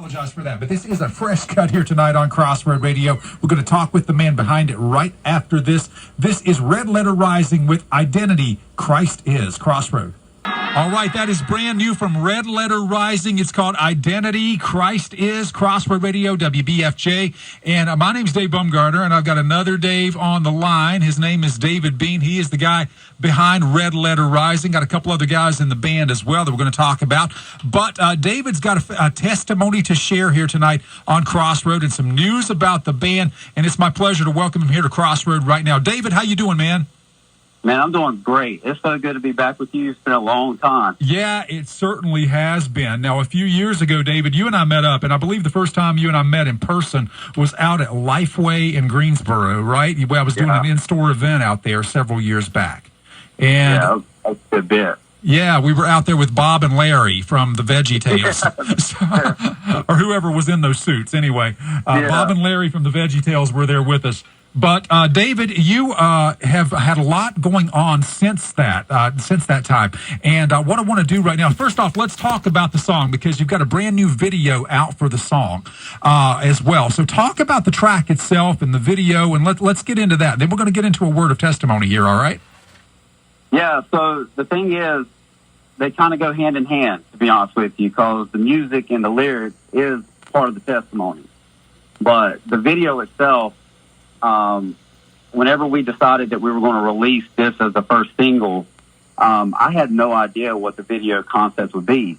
apologize for that, but this is a fresh cut here tonight on Crossroad Radio. We're going to talk with the man behind it right after this. This is Red Letter Rising with Identity, Christ Is. Crossroad. All right, that is brand new from Red Letter Rising. It's called Identity, Christ Is, Crossroad Radio, WBFJ. And my name's Dave Bumgarner, and I've got another Dave on the line. His name is David Bean. He is the guy behind Red Letter Rising. Got a couple other guys in the band as well that we're going to talk about. But David's got a testimony to share here tonight on Crossroad and some news about the band. And it's my pleasure to welcome him here to Crossroad right now. David, how you doing, man? Man, I'm doing great. It's so good to be back with you. It's been a long time. Yeah, it certainly has been. Now, a few years ago, David, you and I met up, and I believe the first time you and I met in person was out at Lifeway in Greensboro, right? I was doing an in-store event out there several years back. And a good bit. Yeah, we were out there with Bob and Larry from the Veggie Tales, or whoever was in those suits. Anyway, Bob and Larry from the Veggie Tales were there with us. But, David, you have had a lot going on since that time. And what I want to do right now, first off, let's talk about the song, because you've got a brand new video out for the song as well. So talk about the track itself and the video, and let's get into that. Then we're going to get into a word of testimony here, all right? Yeah, so the thing is, they kind of go hand in hand, to be honest with you, because the music and the lyrics is part of the testimony. But the video itself, whenever we decided that we were going to release this as the first single, I had no idea what the video concept would be.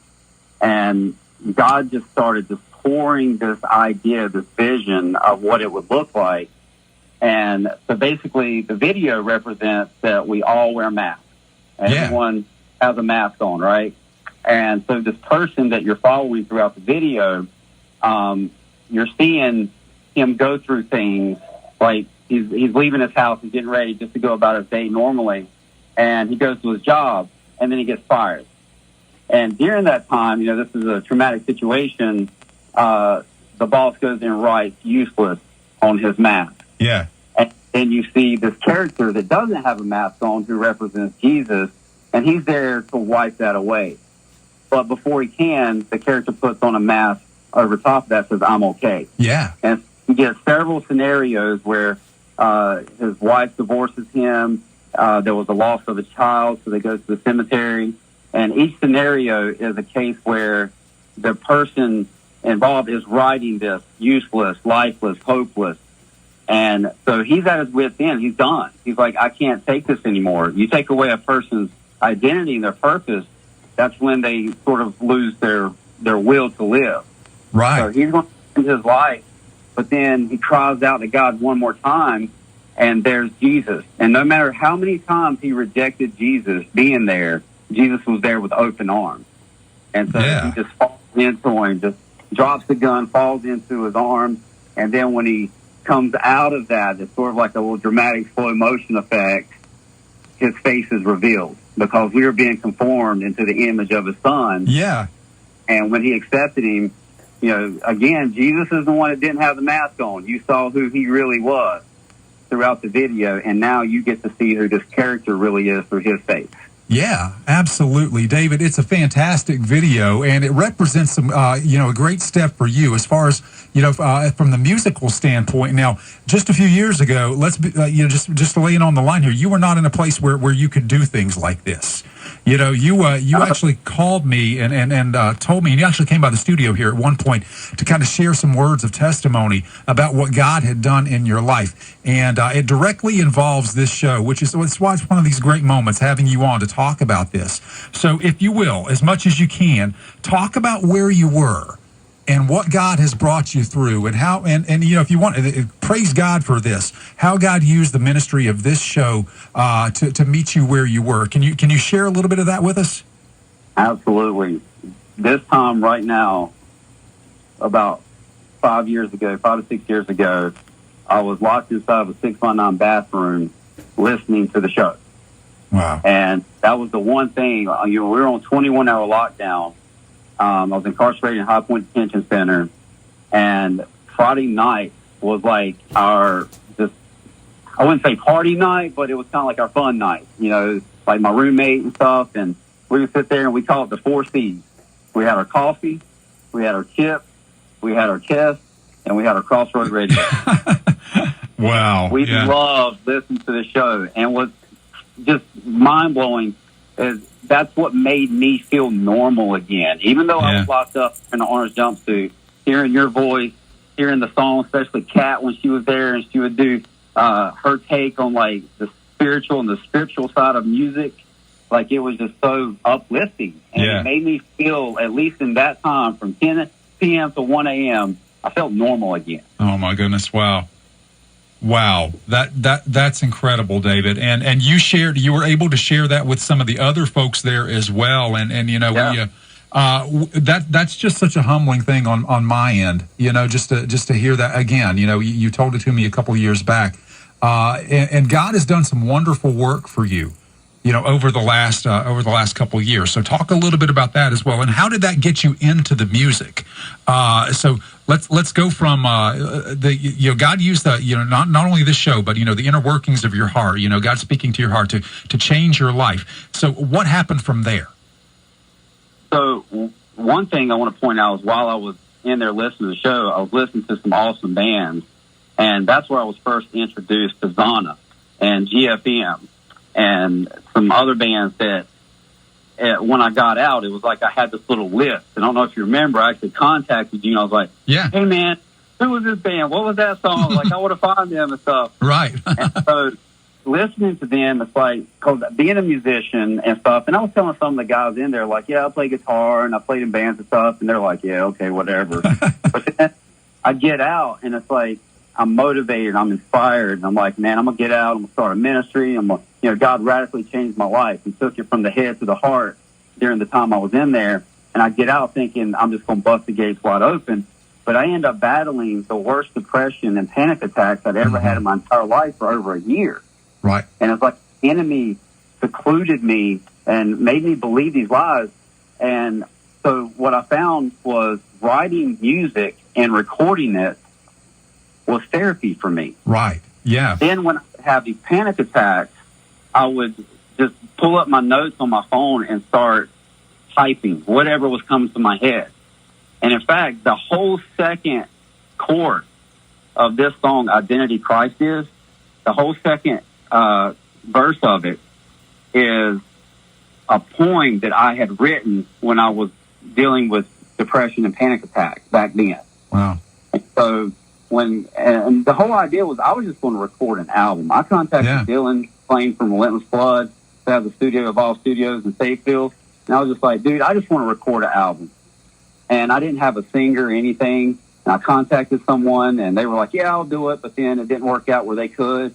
And God just started just pouring this idea, this vision of what it would look like. And so basically the video represents that we all wear masks. Everyone has a mask on, right? And so this person that you're following throughout the video, you're seeing him go through things. Like, he's leaving his house and getting ready just to go about his day normally, and he goes to his job, and then he gets fired. And during that time, this is a traumatic situation, the boss goes and writes useless on his mask. Yeah. And then you see this character that doesn't have a mask on, who represents Jesus, and he's there to wipe that away. But before he can, the character puts on a mask over top of that, says, "I'm okay." Yeah. And you get several scenarios where his wife divorces him. There was a loss of a child, so they go to the cemetery. And each scenario is a case where the person involved is writing this useless, lifeless, hopeless. And so he's at his wit's end. He's done. He's like, I can't take this anymore. You take away a person's identity and their purpose, that's when they sort of lose their will to live. Right. So he's going to end his life. But then he cries out to God one more time, and there's Jesus. And no matter how many times he rejected Jesus being there, Jesus was there with open arms. And so he just falls into him, just drops the gun, falls into his arms, and then when he comes out of that, it's sort of like a little dramatic slow motion effect, his face is revealed, because we were being conformed into the image of his son. Yeah. And when he accepted him, again, Jesus is the one that didn't have the mask on. You saw who he really was throughout the video, and now you get to see who this character really is through his face. Yeah, absolutely, David. It's a fantastic video, and it represents some, a great step for you as far as, from the musical standpoint. Now, just a few years ago, let's be, just to lay it on the line here, you were not in a place where you could do things like this. You actually called me and told me, and you actually came by the studio here at one point to kind of share some words of testimony about what God had done in your life. And it directly involves this show, which is why it's one of these great moments having you on to talk about this. So if you will, as much as you can, talk about where you were and what God has brought you through, and how, and if you want, praise God for this, how God used the ministry of this show to meet you where you were. Can you share a little bit of that with us? Absolutely. This time right now, about 5 to 6 years ago, I was locked inside of a 6x9 bathroom listening to the show. Wow. And that was the one thing, we were on 21-hour lockdown. I was incarcerated in High Point Detention Center, and Friday night was like I wouldn't say party night, but it was kind of like our fun night, like my roommate and stuff, and we would sit there and we call it the 4 C's. We had our coffee, we had our chips, we had our Kiss, and we had our Crossroad radio. Wow. We loved listening to the show, and what's just mind-blowing is that's what made me feel normal again. Even though I was locked up in an orange jumpsuit, hearing your voice, hearing the song, especially Kat when she was there, and she would do her take on like the spiritual and the scriptural side of music. Like, it was just so uplifting, and it made me feel, at least in that time, from 10 p.m. to 1 a.m., I felt normal again. Oh my goodness! Wow. That's incredible, David. And you were able to share that with some of the other folks there as well. And you know, that's just such a humbling thing on my end. You know, just to hear that again. You know, you told it to me a couple of years back, and God has done some wonderful work for you. You know, over the last couple of years. So talk a little bit about that as well. And how did that get you into the music? So let's go from God used not only this show, but the inner workings of your heart. You know, God speaking to your heart to change your life. So what happened from there? So one thing I want to point out is while I was in there listening to the show, I was listening to some awesome bands, and that's where I was first introduced to Zana and GFM. And some other bands that when I got out, it was like I had this little list. And I don't know if you remember, I actually contacted you, and I was like, hey, man, who was this band? What was that song? Like, I want to find them and stuff. Right. And so listening to them, it's like, because being a musician and stuff, and I was telling some of the guys in there, like, I play guitar, and I played in bands and stuff, and they're like, okay, whatever. But then I get out, and it's like, I'm motivated, I'm inspired, and I'm like, man, I'm going to get out, I'm going to start a ministry, God radically changed my life and took it from the head to the heart during the time I was in there. And I get out thinking I'm just going to bust the gates wide open. But I end up battling the worst depression and panic attacks I'd ever had in my entire life for over a year. Right. And it's like the enemy secluded me and made me believe these lies. And so what I found was writing music and recording it was therapy for me. Right. Yeah. Then when I have these panic attacks, I would just pull up my notes on my phone and start typing whatever was coming to my head. And in fact, the whole second chorus of this song, Identity Christ Is, the whole second verse of it is a poem that I had written when I was dealing with depression and panic attacks back then. Wow. And so and the whole idea was I was just going to record an album. I contacted Dylan, playing from Relentless Blood, to have the studio of all studios in Safefield. And I was just like, dude, I just want to record an album. And I didn't have a singer or anything. And I contacted someone, and they were like, I'll do it. But then it didn't work out where they could.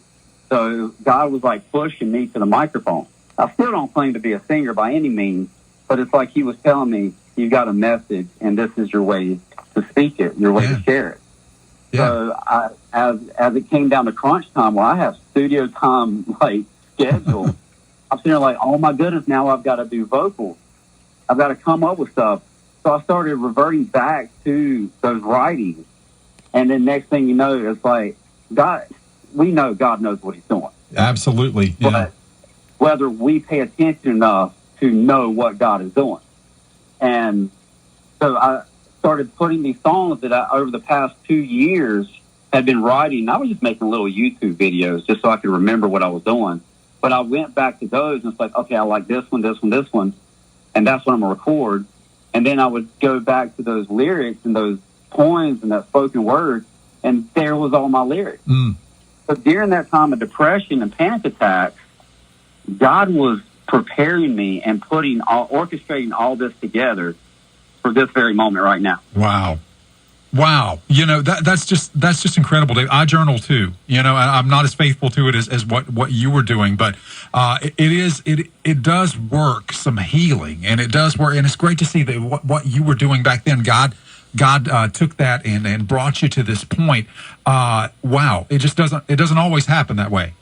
So God was like pushing me to the microphone. I still don't claim to be a singer by any means, but it's like he was telling me, you've got a message, and this is your way to speak it, your way to share it. So as it came down to crunch time, I have studio time scheduled. I'm sitting there like, oh my goodness, now I've got to do vocals. I've got to come up with stuff. So I started reverting back to those writings. And then next thing you know, it's like we know God knows what he's doing. Absolutely. Yeah. But whether we pay attention enough to know what God is doing. And so I started putting these songs that I, over the past 2 years, had been writing. I was just making little YouTube videos just so I could remember what I was doing. But I went back to those, and it's like, okay, I like this one, this one, this one, and that's what I'm going to record. And then I would go back to those lyrics and those poems and that spoken word, and there was all my lyrics. So during that time of depression and panic attacks, God was preparing me and orchestrating all this together for this very moment right now. Wow. That's just incredible, Dave. I journal too. I'm not as faithful to it as what you were doing, but it does work some healing, and it does work, and it's great to see that what you were doing back then, God took that and brought you to this point. Wow. It doesn't always happen that way.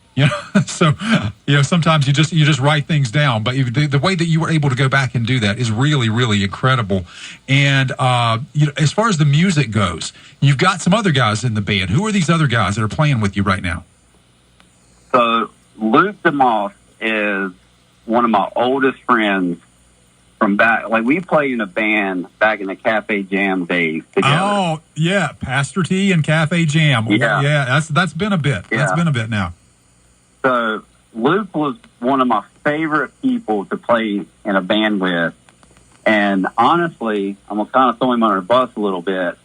So sometimes you just write things down, but the way that you were able to go back and do that is really, really incredible. And as far as the music goes, you've got some other guys in the band. Who are these other guys that are playing with you right now? So Luke DeMoss is one of my oldest friends from back, like we played in a band back in the Cafe Jam days together. Oh, yeah, Pastor T and Cafe Jam. Yeah. That's been a bit. Yeah. That's been a bit now. So Luke was one of my favorite people to play in a band with. And honestly, I'm going to kind of throw him under the bus a little bit.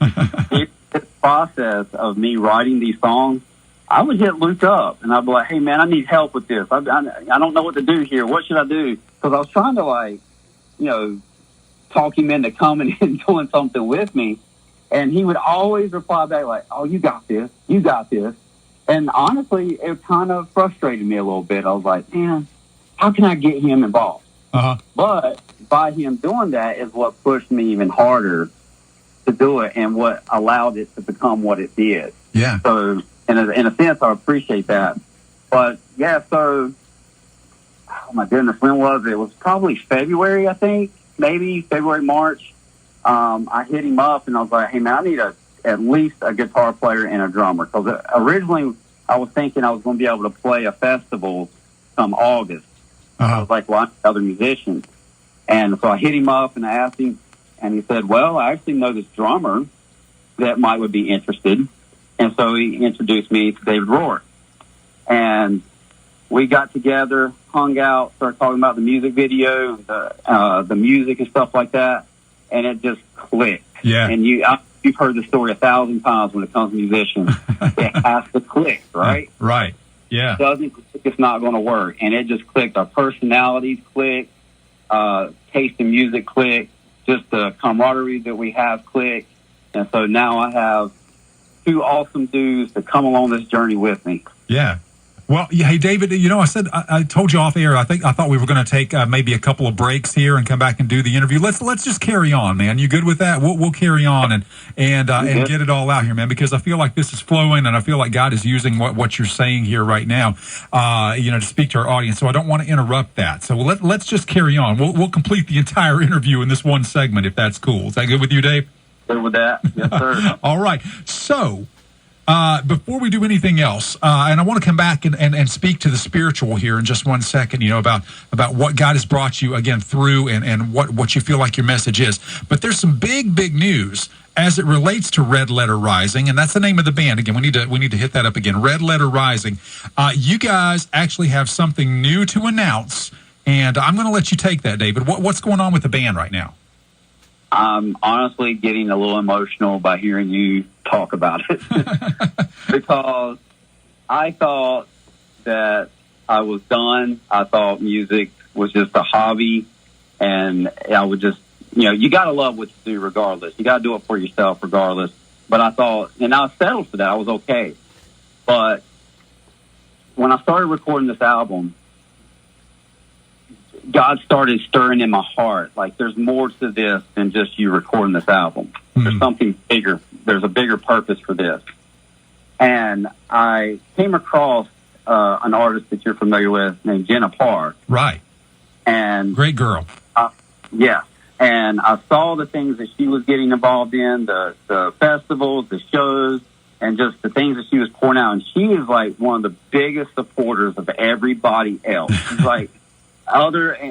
This process of me writing these songs, I would hit Luke up and I'd be like, hey, man, I need help with this. I don't know what to do here. What should I do? Because I was trying to, talk him into coming and doing something with me. And he would always reply back like, oh, you got this. You got this. And honestly, it kind of frustrated me a little bit. I was like, man, how can I get him involved? Uh-huh. But by him doing that is what pushed me even harder to do it and what allowed it to become what it did. Yeah. So in a sense, I appreciate that. But yeah, so, oh my goodness, when was it? It was probably February, I think, maybe February, March. I hit him up and I was like, hey man, I need at least a guitar player and a drummer. Because originally I was thinking I was going to be able to play a festival come August. I was like, well, I need other musicians. And so I hit him up and I asked him, and he said, well, I actually know this drummer that would be interested. And so he introduced me to David Rourke. And we got together, hung out, started talking about the music video, the music and stuff like that. And it just clicked. Yeah. And you've heard the story 1,000 times when it comes to musicians. It has to click, right? Right. Yeah. It doesn't click, it's not going to work. And it just clicked. Our personalities clicked. Taste in music clicked. Just the camaraderie that we have clicked. And so now I have two awesome dudes to come along this journey with me. Yeah. Well, hey, David, I told you off air, I thought we were going to take maybe a couple of breaks here and come back and do the interview. Let's just carry on, man. You good with that? We'll carry on and get it all out here, man, because I feel like this is flowing and I feel like God is using what you're saying here right now, to speak to our audience. So I don't want to interrupt that. So let's just carry on. We'll complete the entire interview in this one segment, if that's cool. Is that good with you, Dave? Good with that. Yes, sir. All right. So, before we do anything else, and I want to come back and speak to the spiritual here in just one second, about what God has brought you again through and what you feel like your message is. But there's some big news as it relates to Red Letter Rising, and that's the name of the band. Again, we need to hit that up again. Red Letter Rising. You guys actually have something new to announce, and I'm going to let you take that, David. What's going on with the band right now? I'm honestly getting a little emotional by hearing you talk about it because I thought that I was done. I thought music was just a hobby and I would just, you got to love what you do regardless. You got to do it for yourself regardless. But I thought, and I settled for that. I was okay. But when I started recording this album, God started stirring in my heart. Like, there's more to this than just you recording this album. Mm-hmm. There's something bigger. There's a bigger purpose for this. And I came across an artist that you're familiar with named Jenna Parr. Right. And great girl. Yeah. And I saw the things that she was getting involved in, the festivals, the shows, and just the things that she was pouring out. And she is like one of the biggest supporters of everybody else. She's like,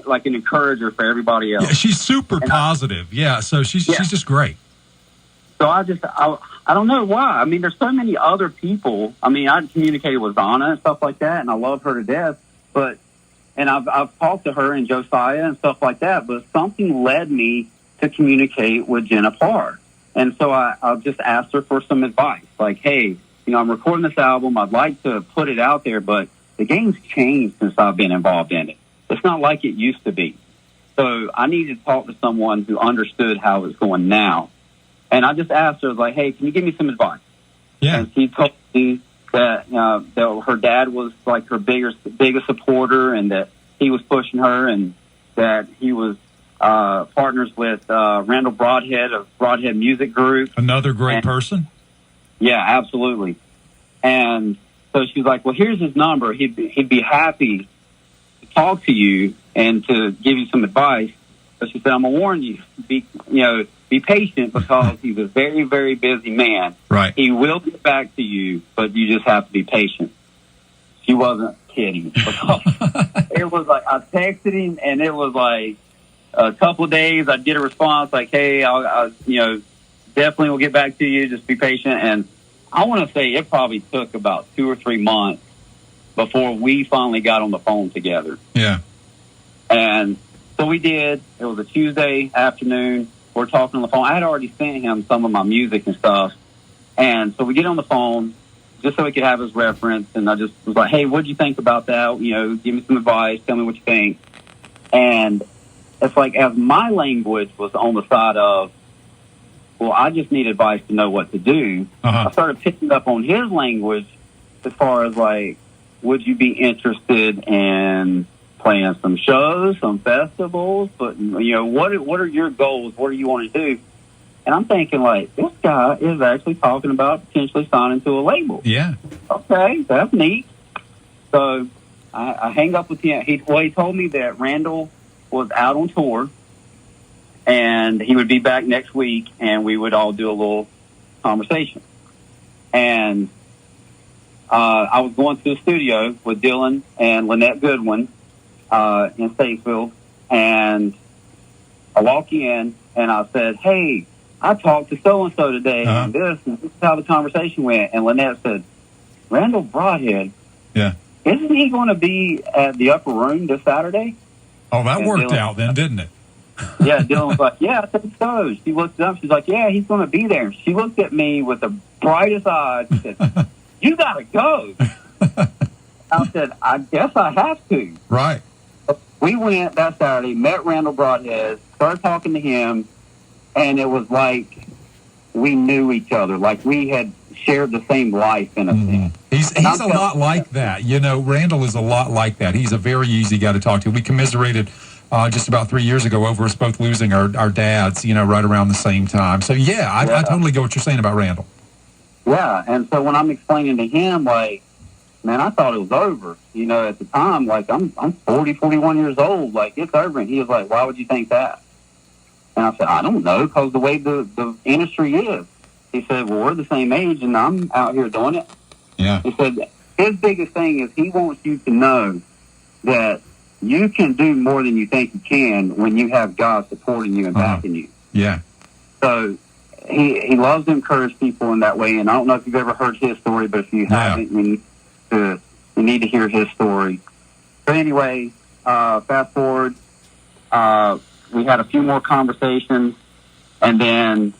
like an encourager for everybody else. Yeah, she's super positive. So she's just great. So I don't know why. I mean, there's so many other people. I mean, I communicated with Donna and stuff like that, and I love her to death. And I've talked to her and Josiah and stuff like that, but something led me to communicate with Jenna Parr. And so I just asked her for some advice. Like, hey, I'm recording this album. I'd like to put it out there, but the game's changed since I've been involved in it. It's not like it used to be. So I needed to talk to someone who understood how it's going now. And I just asked her, like, hey, can you give me some advice? Yeah. And she told me that her dad was like her biggest supporter and that he was pushing her and that he was partners with Randall Broadhead of Broadhead Music Group. Another great person. Yeah, absolutely. And so she's like, well, here's his number. He'd be happy talk to you and to give you some advice. But she said, I'm gonna warn you, be patient because he's a very, very busy man. Right. He will get back to you, but you just have to be patient. She wasn't kidding because it was like I texted him and it was like a couple of days, I'd get a response like, hey, I'll definitely will get back to you. Just be patient. And I want to say it probably took about 2 or 3 months before we finally got on the phone together. Yeah. And so we did. It was a Tuesday afternoon. We're talking on the phone. I had already sent him some of my music and stuff. And so we get on the phone just so we could have his reference. And I just was like, hey, what'd you think about that? Give me some advice. Tell me what you think. And it's like, as my language was on the side of, well, I just need advice to know what to do. I started picking up on his language as far as like, would you be interested in playing some shows, some festivals? But, what are your goals? What do you want to do? And I'm thinking, like, this guy is actually talking about potentially signing to a label. Yeah. Okay, that's neat. So I hang up with him. He told me that Randall was out on tour, and he would be back next week, and we would all do a little conversation. And I was going to the studio with Dylan and Lynette Goodwin in Statesville, and I walk in, and I said, hey, I talked to so-and-so today, and this is how the conversation went. And Lynette said, Randall Broadhead, isn't he going to be at the Upper Room this Saturday? Oh, that worked out then, didn't it? Yeah, Dylan was like, yeah, I think so. She looked up. She's like, yeah, he's going to be there. She looked at me with the brightest eyes and said, you got to go. I said, I guess I have to. Right. We went that Saturday, met Randall Broadhead, started talking to him, and it was like we knew each other, like we had shared the same life in a sense. He's a lot like that. Randall is a lot like that. He's a very easy guy to talk to. We commiserated just about 3 years ago over us both losing our dads, right around the same time. So, I totally get what you're saying about Randall. Yeah, and so when I'm explaining to him, like, man, I thought it was over. At the time, like, I'm 40, 41 years old. Like, it's over. And he was like, why would you think that? And I said, I don't know, because the way the industry is. He said, well, we're the same age, and I'm out here doing it. Yeah. He said, his biggest thing is he wants you to know that you can do more than you think you can when you have God supporting you and backing you. Yeah. So he loves to encourage people in that way. And I don't know if you've ever heard his story, but if you haven't, you need to hear his story. So anyway, fast forward, we had a few more conversations, and then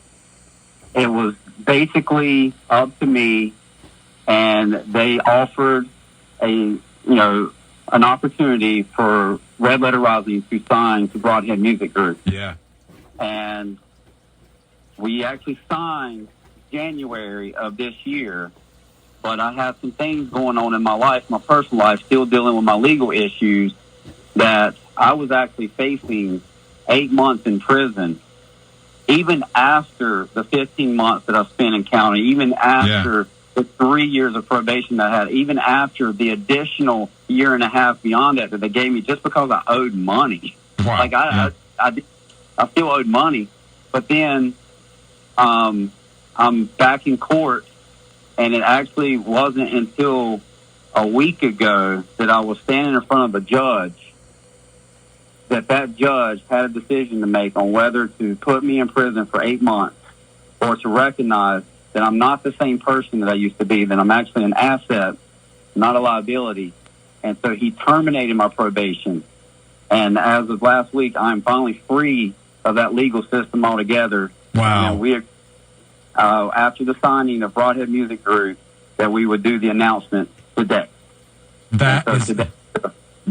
it was basically up to me, and they offered an opportunity for Red Letter Rising to sign to Broadhead Music Group. Yeah. And we actually signed January of this year, but I had some things going on in my life, my personal life, still dealing with my legal issues, that I was actually facing 8 months in prison, even after the 15 months that I spent in county, even after the 3 years of probation that I had, even after the additional year and a half beyond that they gave me just because I owed money. Wow. Like I still owed money, but then I'm back in court, and it actually wasn't until a week ago that I was standing in front of a judge, that judge had a decision to make on whether to put me in prison for 8 months or to recognize that I'm not the same person that I used to be, that I'm actually an asset, not a liability. And so he terminated my probation. And as of last week, I'm finally free of that legal system altogether. Wow. And we, after the signing of Broadhead Music Group, that we would do the announcement today.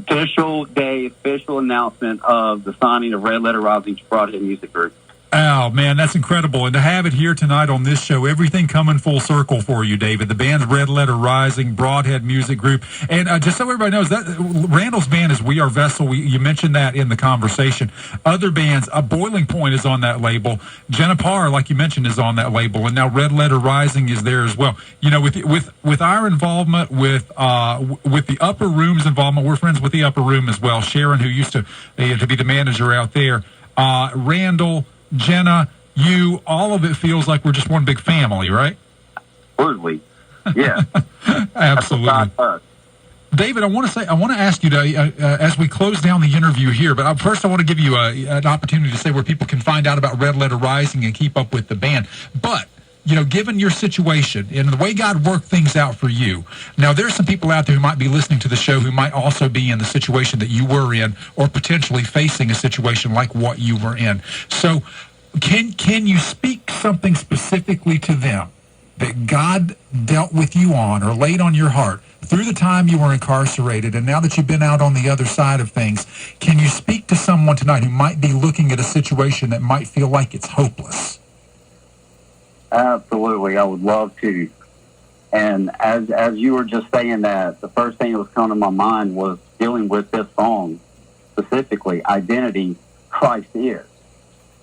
Today, official announcement of the signing of Red Letter Rising to Broadhead Music Group. Oh, man, that's incredible. And to have it here tonight on this show, everything coming full circle for you, David. The band's Red Letter Rising, Broadhead Music Group. And just so everybody knows, that Randall's band is We Are Vessel. You mentioned that in the conversation. Other bands, Boiling Point is on that label. Jenna Parr, like you mentioned, is on that label. And now Red Letter Rising is there as well. With our involvement, with the Upper Room's involvement, we're friends with the Upper Room as well. Sharon, who used to be the manager out there. Randall, Jenna, you, all of it feels like we're just one big family, right? Absolutely. Yeah. Absolutely. David, I want to ask you as we close down the interview here, but first I want to give you an opportunity to say where people can find out about Red Letter Rising and keep up with the band. But, given your situation and the way God worked things out for you, now there's some people out there who might be listening to the show who might also be in the situation that you were in or potentially facing a situation like what you were in. So can you speak something specifically to them that God dealt with you on or laid on your heart through the time you were incarcerated, and now that you've been out on the other side of things? Can you speak to someone tonight who might be looking at a situation that might feel like it's hopeless? Absolutely, I would love to. And as you were just saying that, the first thing that was coming to my mind was dealing with this song, specifically, Identity, Christ is.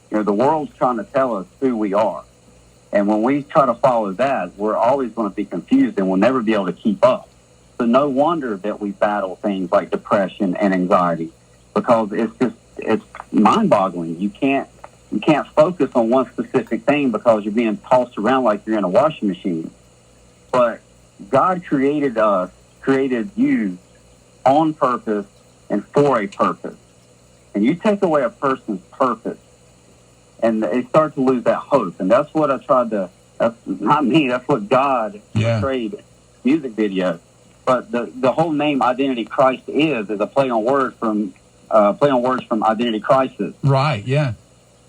The world's trying to tell us who we are. And when we try to follow that, we're always going to be confused and we'll never be able to keep up. So no wonder that we battle things like depression and anxiety, because it's mind-boggling. You can't focus on one specific thing because you're being tossed around like you're in a washing machine. But God created us, created you on purpose and for a purpose. And you take away a person's purpose, and they start to lose that hope. And that's what that's not me, that's what God portrayed music video. But the whole name Identity Christ is a play on words from Identity Crisis. Right, yeah.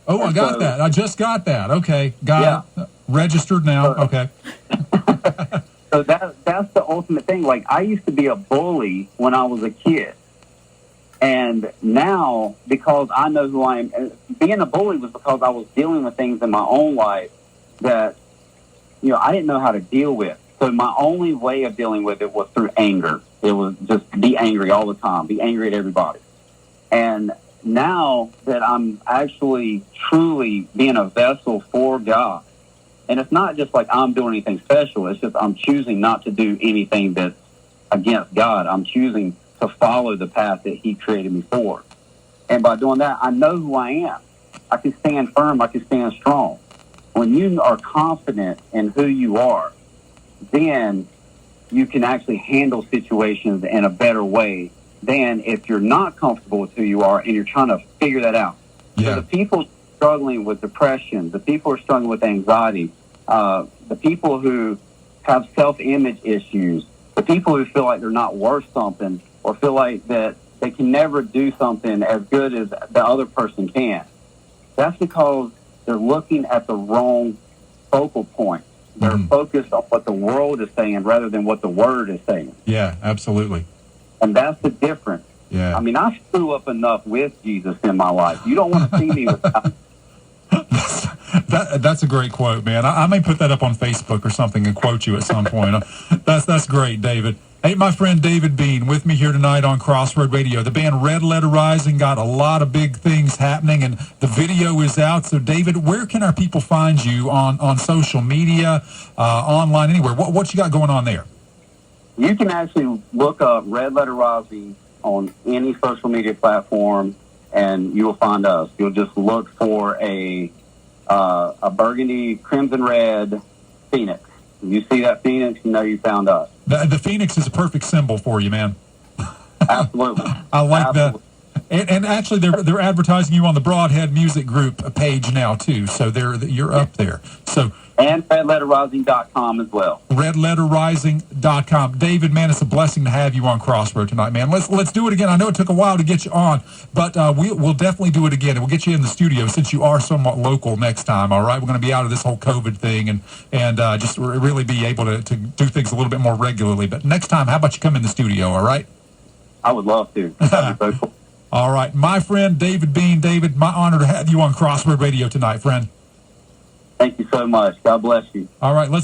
Oh, I got that. I just got that. Okay, got it. Registered now. Okay. So that's the ultimate thing. Like, I used to be a bully when I was a kid. And now, because I know who I am, being a bully was because I was dealing with things in my own life that, I didn't know how to deal with. So my only way of dealing with it was through anger. It was just be angry all the time, be angry at everybody. And now that I'm actually truly being a vessel for God, and it's not just like I'm doing anything special, it's just I'm choosing not to do anything that's against God. I'm choosing to follow the path that He created me for. And by doing that, I know who I am. I can stand firm. I can stand strong. When you are confident in who you are, then you can actually handle situations in a better way than if you're not comfortable with who you are and you're trying to figure that out. Yeah. So the people struggling with depression, the people who are struggling with anxiety, the people who have self-image issues, the people who feel like they're not worth something, or feel like that they can never do something as good as the other person can. That's because they're looking at the wrong focal point. They're focused on what the world is saying rather than what the Word is saying. Yeah, absolutely. And that's the difference. Yeah. I mean, I screw up enough with Jesus in my life. You don't want to see me without. That's a great quote, man. I may put that up on Facebook or something and quote you at some point. That's great, David. Hey, my friend David Bean with me here tonight on Crossroad Radio. The band Red Letter Rising got a lot of big things happening, and the video is out. So, David, where can our people find you on social media, online, anywhere? What you got going on there? You can actually look up Red Letter Rising on any social media platform, and you will find us. You'll just look for a burgundy, crimson red phoenix. When you see that phoenix, you know you found us. The phoenix is a perfect symbol for you, man. Absolutely. I like that. And actually, they're advertising you on the Broadhead Music Group page now too. So you're up there. So. And redletterrising.com as well. Redletterrising.com. David, man, it's a blessing to have you on Crossroad tonight, man. Let's do it again. I know it took a while to get you on, but we'll definitely do it again. And we'll get you in the studio since you are somewhat local next time, all right? We're going to be out of this whole COVID thing and just really be able to do things a little bit more regularly. But next time, how about you come in the studio, all right? I would love to. That'd be so cool. All right. My friend, David Bean. David, my honor to have you on Crossroad Radio tonight, friend. Thank you so much. God bless you. All right, let's